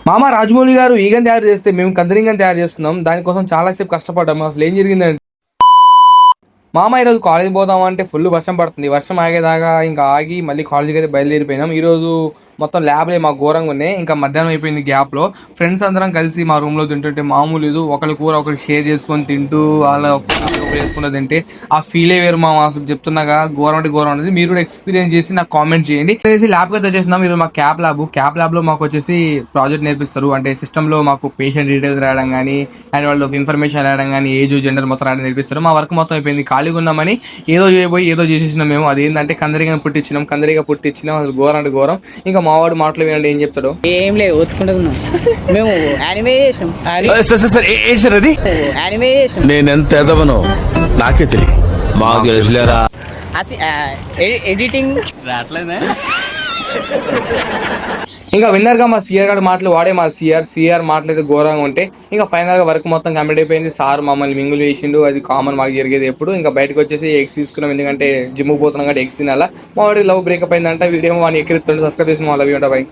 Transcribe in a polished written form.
మామ రాజమౌళి గారు ఈగని తయారు చేస్తే మేము కందరింగని తయారు చేస్తున్నాం. దానికోసం చాలా సేపు కష్టపడ్డాము. అసలు ఏం జరిగిందంటే మామ ఈరోజు కాలేజ్ పోదాం అంటే ఫుల్ వర్షం పడుతుంది. వర్షం ఆగేదాకా ఇంకా ఆగి మళ్ళీ కాలేజీకి అయితే బయలుదేరిపోయినాం. ఈరోజు మొత్తం ల్యాబ్లే మాకు ఘోరంగా ఉన్నాయి. ఇంకా మధ్యాహ్నం అయిపోయింది. గ్యాప్లో ఫ్రెండ్స్ అందరం కలిసి మా రూమ్లో తింటుంటే మామూలు లేదు, ఒకరి కూర ఒకరికి షేర్ చేసుకొని తింటూ అలా చేసుకున్న తింటే ఆ ఫీలే వేరు మామ. అసలు చెప్తున్నాగా ఘోరం అంటే ఘోరం అనేది. మీరు కూడా ఎక్స్పీరియన్స్ చేసి నాకు కామెంట్ చేయండి. ల్యాబ్కి అయితే వచ్చేసినాం. ఈరోజు మా క్యాప్ ల్యాబ్లో మాకు వచ్చేసి ప్రాజెక్ట్ నేర్పిస్తారు. అంటే సిస్టంలో మాకు పేషెంట్ డీటెయిల్స్ రాయడం కానీ అండ్ వాళ్ళు ఇన్ఫర్మేషన్ రాయడం కానీ ఏజ్ జెండర్ మొత్తం రాయడం నేర్పిస్తారు. మా వర్క్ మొత్తం అయిపోయింది. ఖాళీగా ఉన్నామని ఏదో చేయబోయి ఏదో చేసేసినాం మేము. అదేంటంటే కందరిగా పుట్టించినాం. అసలు ఘోరం అంటే ఘోరం. ఇంకా మావాడు మాటలు వినండి ఏం చెప్తాడు. ఏం లేదు ఒత్తుకుంటున్నాం మేము. యానిమే చేసాం. నేను ఎంత ఎదవనో నాకే తెలియదు. మాకు తెలుసులేరా. ఎడిటింగ్ రావట్లేదా? ఇంకా విన్నర్గా మా సిఆర్ గారి మాటలు వాడే మా సిఆర్ మాటలు అయితే ఘోరంగా ఉంటే ఇంకా ఫైనల్ గా వర్క్ మొత్తం కంప్లీట్ అయిపోయింది. సార్ మమ్మల్ని మింగులు వేసిండు. అది కామన్ మాకు జరిగేది ఎప్పుడు. ఇంకా బయటకు వచ్చేసి ఎగ్స్ తీసుకున్నాం. ఎందుకంటే జిమ్ పోతున్నాం కాబట్టి ఎగ్స్ తినాలా. మా వాడి లవ్ బ్రేకప్ అయిందంట. వీడియో వాడిని ఎక్కిరిస్తుండే. సబ్స్క్రైబ్ చేసి మా లవ్ ఉంటా బై.